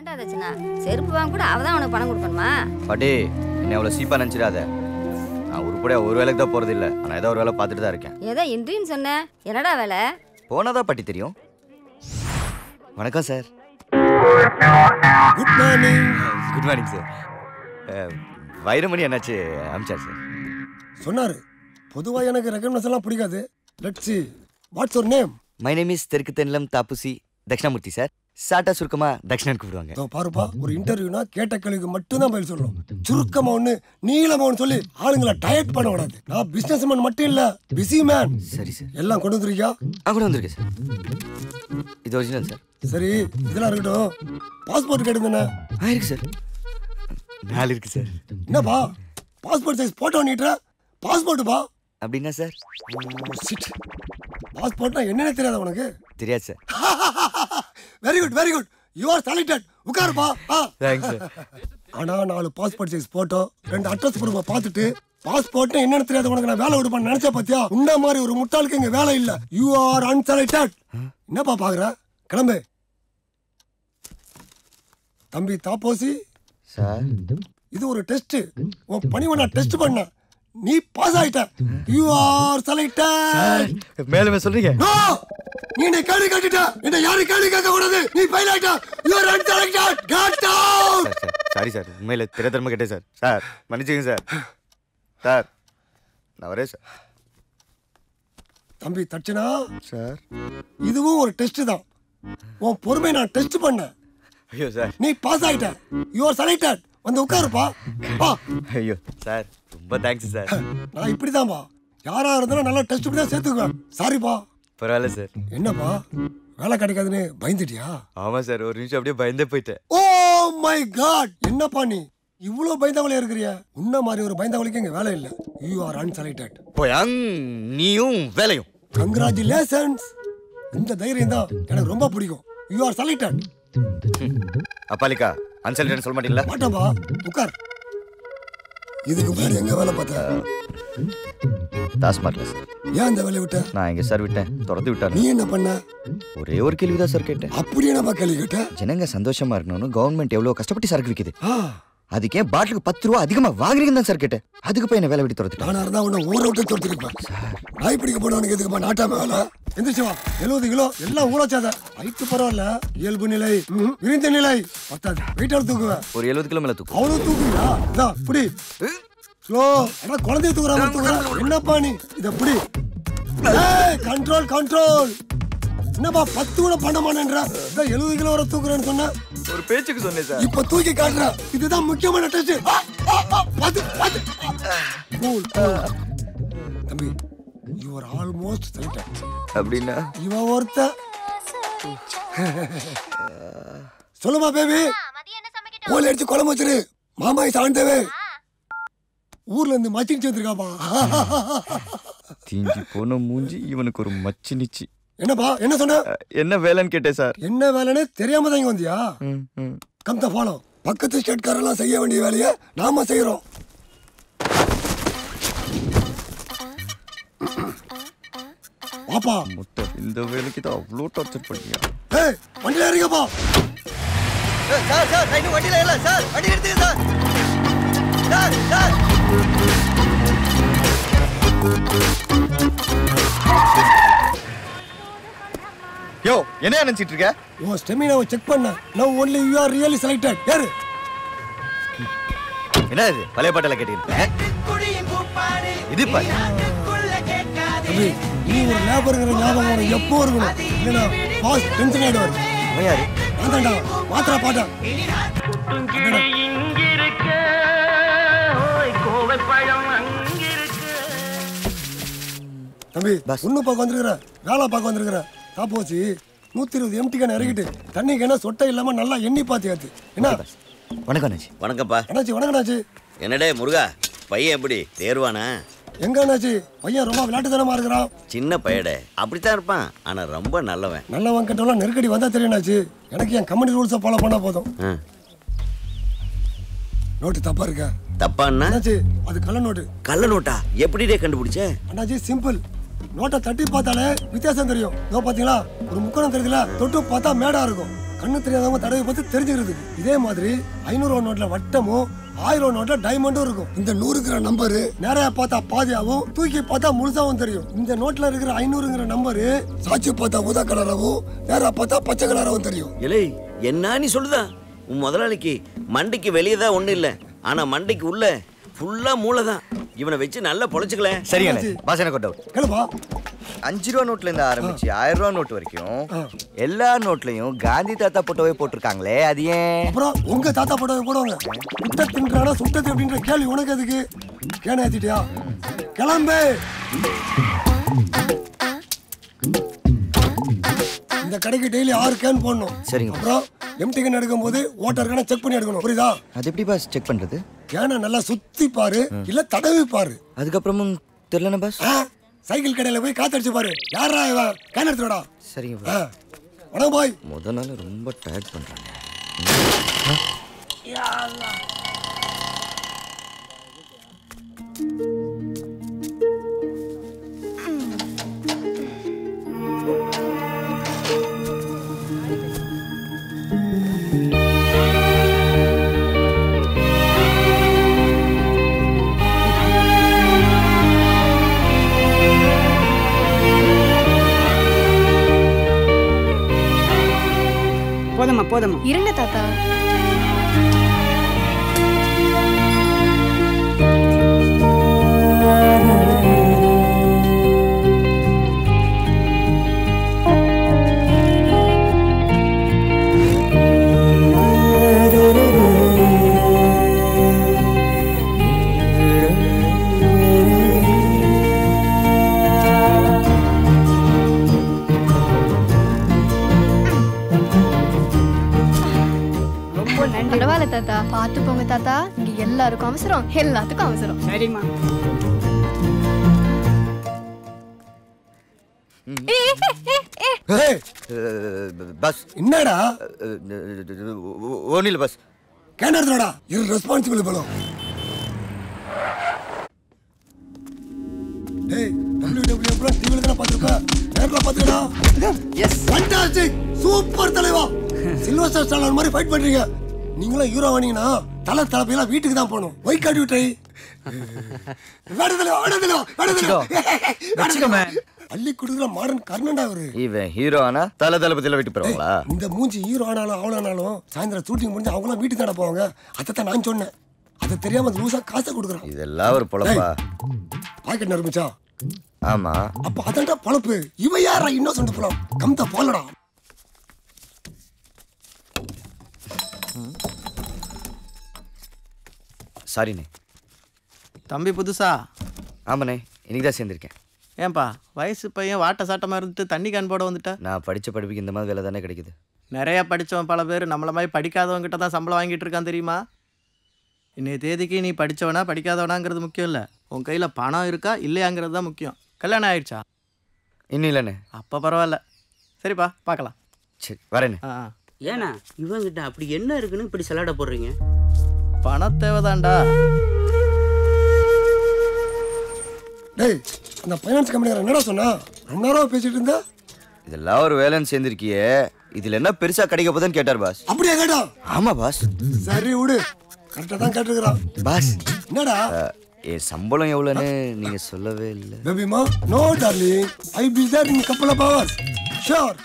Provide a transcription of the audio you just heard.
ஏன்டா தச்சனா செருப்பு வாங்க கூட அவதான் உனக்கு பணம் கொடுக்கணுமா? பாட்டி என்ன அவ்வளோ சீப்பா நினச்சிடாத. நான் உருப்படியா ஒரு வேலைக்கு தான் போறது இல்லை. ஆனால் ஏதோ ஒரு வேலை பார்த்துட்டு தான் இருக்கேன். ஏதோ இன்ட்ரின்னு சொன்ன, என்னடா வேலை? போனாதான் பாட்டி தெரியும். வணக்கம் sir. Good morning. Good morning sir. Vairamani என்னாச்சு அமிச்சார் சார். சொன்னாரு பொதுவாக எனக்கு ரெகக்னஸ் எல்லாம் பிடிக்காது. Let's see what's your name? My name is தெற்கு தென்லம் தாப்புசி தட்சிணாமூர்த்தி சார். சாட்டா சுருக்கமா தட்சிணான்னு கூப்பிடுவாங்க. இதோ பாருப்பா, ஒரு இன்டர்வியூனா கேட்ட கேள்விக்கு மட்டும்தான் பதில் சொல்லணும். சுருக்கமா ஒன்று நீளமா ஒன்று சொல்லி ஆளுங்களை டயட் பண்ண கூடாது. நான் பிசினஸ் மேன் மட்டும் இல்ல, பிஸி மேன். சரி சார். எல்லாம் கொண்டு வந்துருக்கியா? கூட வந்திருக்கேன் சார். இது ஒரிஜினல் சார். சரி, இதெல்லாம் இருக்கட்டும். பாஸ்போர்ட் கேட்டுதானே? இருக்கு சார். 4 இருக்கு சார். என்னப்பா பாஸ்போர்ட் சைஸ் போட்டோ நீட்டுற? பாஸ்போர்ட்டுப்பா. அப்படின்னா சார் பாஸ்போர்ட்னா என்னன்னு தெரியாத உனக்கு? தெரியாது sir. Very good very good, you are selected. உட்காருப்பா. Thanks sir. ஆனா 4 பாஸ்போர்ட் சைஸ் போட்டோ 2 அட்ரஸ் ப்ரூஃபை பார்த்துட்டு பாஸ்போர்ட்னா என்னன்னு தெரியாத உனக்கு நான் வேலை கொடுப்பேன்னு நினைச்ச பாத்தியா? உன்ன மாதிரி ஒரு முட்டாளுக்கு இங்க வேலை இல்ல. You are unselected. என்னப்பா பாக்குற? கிளம்பு. தம்பி தாப்போசி சார், இது ஒரு டெஸ்ட். உன் பணிவை நான் டெஸ்ட் பண்ண, நீ பாஸ் ஆயிட்ட. You are selected. மேலுமே சொல்றீங்க? நோ, நீ என்ன கேள்வி கேட்டுட்ட. என்ன யாரும் கேள்வி கேட்க கூடாது. நீ ஃபெயில் ஆயிட்ட. You are unselected. Get out. Sorry sir, உண்மையில தெரியாதரமா கேட்டேன் சார். சார் மன்னிச்சுங்க சார். சார் நான் வரேன் சார். தம்பி தட்சணா சார், இதுவும் ஒரு டெஸ்ட் தான். உன் பொறுமை நான் டெஸ்ட் பண்ணேன். ஐயோ சார், நீ பாஸ் ஆயிட்ட. You are selected. வந்து உட்காருப்பா. பா. ஐயோ சார், ரொம்ப தேங்க்ஸ் சார். நான் இப்படிதான்பா, யாரா இருந்தாலும் நல்லா டெஸ்ட் பண்ணி தான் சேர்த்துக்குவேன். சாரிப்பா. பரவாயில்ல சார். என்னப்பா வேலை கிடைக்காதுன்னு பயந்துட்டியா? ஆமா சார், ஒரு நிமிஷம் அப்படியே பயந்தே போயிட்டேன். ஓ மை காட், என்னப்பா நீ இவ்வளவு பயந்தவளே இருக்கிறிய? உன்ன மாதிரி ஒரு பயந்தவளுக்கு இங்க வேலை இல்ல. You are unselected. போயாங், நீயும் வேலையும். கங்க்ராச்சுலேஷன்ஸ். இந்த தைரியம் தான் எனக்கு ரொம்ப பிடிக்கும். You are selected. அப்பாலிக்கா அன்செலக்டட் சொல்ல மாட்டீங்களா? மாட்டப்பா, உட்கார். இதுக்கு முன்னாடி எங்க வேலை பார்த்த? டாஸ்மார்க்ல சார். ஏன் இந்த வேலையை விட்ட? நான் எங்க சார் விட்டேன், துரத்து விட்டாரு. நீ என்ன பண்ண? ஒரே ஒரு கேள்விதான் சார் கேட்டேன். அப்படி என்னப்பா கேள்வி கேட்ட? ஜனங்க சந்தோஷமா இருக்கணும்னு கவர்மெண்ட் எவ்வளவு கஷ்டப்பட்டு சரக்கு விக்குது. அதுக்கே பாட்டிலுக்கு 10 ரூபா அதிகமா வாங்குறீங்கன்னு தான் சார் கேட்டேன். அதுக்கு போய் என்ன வேலை விட்டு துரத்துட்டேன். நானா இருந்தா உன்னை ஊரை விட்டு துரத்திருப்பேன். நாய் பிடிக்க போனவனுக்கு எதுக்குப்பா நாட்டாம வேலை? எந்திரிச்சு வா. 70 கிலோ எல்லாம் ஊழச்சாத. ஹைட்டு பரவாயில்ல, இயல்பு நிலை, விரிந்த நிலை பத்தாது. வெயிட்டால தூக்குவேன். ஒரு 70 கிலோ மேல தூக்கு. அவ்வளவு தூக்குவியா? இதா புடி. ஸ்லோ. ஆனா குழந்தைய தூக்குற மாதிரி தூக்குற. என்னப்பா நீ இத புடி. ஏய், கண்ட்ரோல் கண்ட்ரோல். என்னப்பா 10 கூட பண்ண மாட்டேன்ற? 70 கிலோ வரை தூக்குறேன்னு சொன்ன. ஒரு பேச்சுக்கு சொன்னேன் சார். இப்ப தூக்கி காட்டுற. இதுதான் முக்கியமான டெஸ்ட். பாத்து பாத்து. Cool cool. தம்பி, you are almost selected. அப்படின்னா இவ ஒருத்த. சொல்லுமா பேபி. கோல் அடிச்சு குழம்பு வச்சிரு. மாமா சாந்தவே ஊர்ல இருந்து மச்சினிச்சு வந்திருக்காப்பா. தீஞ்சி போன மூஞ்சி இவனுக்கு ஒரு மச்சி நிச்சி. என்னப்பா என்ன சொன்ன? என்ன வேலைன்னு கேட்டேன் சார். என்ன வேலைன்னு தெரியாம தான் இங்க வந்தியா? கம் த ஃபாலோ. பக்கத்து ஸ்டேட்காரெல்லாம் செய்ய வேண்டிய வேலையை நாம செய்யறோம். பாப்பா முட்டை இந்த வேலைக்கு தான் அவ்வளோ டார்ச்சர் பண்ணியா? ஏய், வண்டியில ஏறிங்கப்பா. சார் சார், நான் இன்னும் வண்டியில இல்ல சார். வண்டி எடுத்துங்க சார். Sir sir. யோ, என்ன நினைச்சிட்டு இருக்க? உன் ஸ்டெமினாவை செக் பண்ண. Now only you are really selected. யாரு? என்ன இது பழைய பாட்டெல்லாம் கேட்டீங்க? இது பாரு. தம்பி, நீ ஒரு லேபருங்கிற ஞாபகம் உனக்கு எப்போ இருக்கணும். இல்லைன்னா பாஸ் டென்ஷன் ஆயிடுவாரு. அவன் யாரு? அதான்டா மாத்திரா பாட்டா. தம்பி, ஒண்ணு பார்க்க வந்திருக்கிற, வேலை பார்க்க வந்திருக்கிற. தாப்போச்சு 120 எம்டி கேன் இறக்கிட்டு தண்ணி கேன சொட்டை இல்லாம நல்லா எண்ணி பாத்தியாச்சு. என்ன? வணக்கம் அண்ணாச்சி. வணக்கம்ப்பா. அண்ணாச்சி வணக்கம் அண்ணாச்சி. என்னடே முருகா, பையன் எப்படி தேர்வானா? எங்க அண்ணாச்சி பையன் ரொம்ப விளையாட்டுத்தனமா இருக்கிறான். சின்ன பையடே, அப்படித்தான் இருப்பான். ஆனா ரொம்ப நல்லவன். நல்லவன் கிட்டலாம் நெருக்கடி வந்தா தெரியும்னாச்சு. எனக்கு என் கம்பெனி ரூல்ஸை ஃபாலோ பண்ணா போதும். நோட்டு தப்பா இருக்க? தப்பான்னா? அண்ணாச்சி அது கள்ள நோட்டு. கள்ள நோட்டா? எப்படிடே கண்டுபிடிச்ச? அண்ணாச்சி சிம்பிள். நோட்டை தட்டி பார்த்தாலே வித்தியாசம் தெரியும். இதோ பாத்தீங்களா, ஒரு முக்கணம் தெரியுதுல, தொட்டு பார்த்தா மேடா இருக்கும். கண்ணு தெரியாதவங்க தடவை பார்த்து தெரிஞ்சுக்கிறது. இதே மாதிரி 500 நோட்ல வட்டமும் 1000 நோட்ல டைமண்டும் இருக்கும். இந்த 100ங்கிற நம்பரு நேரா பார்த்தா பாதியாவும் தூக்கி பார்த்தா முழுசாவும் தெரியும். இந்த நோட்ல இருக்கிற 500ங்கிற நம்பரு சாட்சி பார்த்தா ஊதா கலராவும் நேரா பார்த்தா பச்சை கலராவும் தெரியும். இல்லை என்ன நீ சொல்லுதா? உன் முதலாளிக்கு மண்டைக்கு வெளியே தான் ஒன்றும் இல்லை, ஆனா மண்டைக்கு உள்ள ஃபுல்லா மூளை தான். இவனை வச்சு நல்லா பொழைச்சுக்கல. சரிங்க பாஸ், எனக்கு ஒரு டவுட். கேளுப்பா. 5 ரூபா நோட்ல இருந்து ஆரம்பிச்சு 1000 ரூபா நோட் வரைக்கும் எல்லா நோட்லயும் காந்தி தாத்தா போட்டோவே போட்டிருக்காங்களே, அது ஏன்? அப்புறம் உங்க தாத்தா போட்டோவை போடுவாங்க. முட்டை தின்றானா சுட்டது அப்படின்ற கேள்வி உனக்கு எதுக்கு? கேன ஏத்திட்டியா? கிளம்பு. இந்த கடைக்கு டெய்லி 6 கேன் போடணும். சரிங்க. அப்புறம் எம்டி கேன் எடுக்கும் போது வாட்டர் கேனை செக் பண்ணி எடுக்கணும். புரியுதா? அது எப்படி பாஸ் செக் பண்றது? கேனை நல்லா சுத்தி பாரு, இல்ல தடவி பாரு. அதுக்கப்புறமும் தெரியலனா பாஸ்? சைக்கிள் கடையில போய் காத்தடிச்சு பாரு. யாரா இவன்? கேன் எடுத்துடா. சரிங்க பாஸ். வணக்கம் பாய். முத நாள் ரொம்ப டயர்ட் பண்றாங்க. போதுமா போதுமா இருங்க தாத்தா. பரவாயில்ல தாத்தா, பார்த்து போங்க தாத்தா. இங்க எல்லாருக்கும் அவசரம், எல்லாத்துக்கும் அவசரம். சரிம்மா. பஸ் என்னடா? ஒன்னில் பஸ். கேன் எடுத்துடா. Irresponsible fellow. டேய் WW ப்ரோ டிவில தான் பாத்துறப்ப. நேர்ல பாத்துடா. எஸ். ஃபண்டாஸ்டிக். சூப்பர் தலைவா. சில்வர் ஸ்டார் மாதிரி ஃபைட் பண்றீங்க. நீங்களும் ஹீரோ வானீங்கன்னா தலைப்பையெல்லாம் வீட்டுக்கு தான் போகணும். Why got you try. அள்ளி குடுக்குற மாடர்ன் கர்ணன்டா அவரு. இவன் ஹீரோ ஆனா தளபதியில வீட்டு போவாங்களா? இந்த மூஞ்சி ஹீரோ ஆனாலும் அவளானாலும் சாயந்தரம் ஷூட்டிங் முடிஞ்சு அவங்களாம் வீட்டுக்கு தானே போவாங்க. அதைத்தான் நான் சொன்னேன். அதை தெரியாம லூசா காசை கொடுக்குறான். இதெல்லாம் ஒரு பொழப்பா? பாக்கெட் நரம்பிச்சா? ஆமா. அப்ப அதான்டா பொழப்பு. இவ யாரா இன்னும் சொந்த பழம் கம்த போலடா. சாரிண்ணே. தம்பி புதுசா? ஆமாண்ணே, இன்னைக்கு தான் சேர்ந்துருக்கேன். ஏன்பா வயசு பையன் வாட்ட சாட்டமாக இருந்துட்டு தண்ணி கேன் போட வந்துட்டா? நான் படித்த படிப்புக்கு இந்த மாதிரி வேலை தானே கிடைக்குது. நிறைய படித்தவன் பல பேர் நம்மளை மாதிரி படிக்காதவங்ககிட்ட தான் சம்பளம் வாங்கிட்டு இருக்கான் தெரியுமா? இன்னைய தேதிக்கு நீ படித்தவனா படிக்காதவனாங்கிறது முக்கியம் இல்லை, உன் கையில் பணம் இருக்கா இல்லையாங்கிறது தான் முக்கியம். கல்யாணம் ஆயிடுச்சா? இன்னும் இல்லைண்ணே. அப்போ பரவாயில்ல. சரிப்பா பார்க்கலாம். சரி வரேண்ணே. ஏண்ணா இவங்கிட்ட அப்படி என்ன இருக்குன்னு இப்படி சலாட போடுறீங்க? பணம் தேவைதான்டா. டேய் அந்த ஃபைனான்ஸ் கம்பெனிக்காரன் என்னடா சொன்னா? ரொம்ப நேரம் பேசிட்டு இருந்தா. இதெல்லாம் ஒரு வேலைன்னு சேர்ந்துருக்கியே, இதுல என்ன பெருசா கிடைக்க போதுன்னு கேட்டார் பாஸ். அப்படியே கேட்டா? ஆமா பாஸ். சரி விடு, கரெக்டா தான் கேட்டுக்கிறான். பாஸ் என்னடா? என் சம்பளம் எவ்வளோன்னு நீங்க சொல்லவே இல்லை. பேபிமா, no darling, I be there in couple of hours. Sure.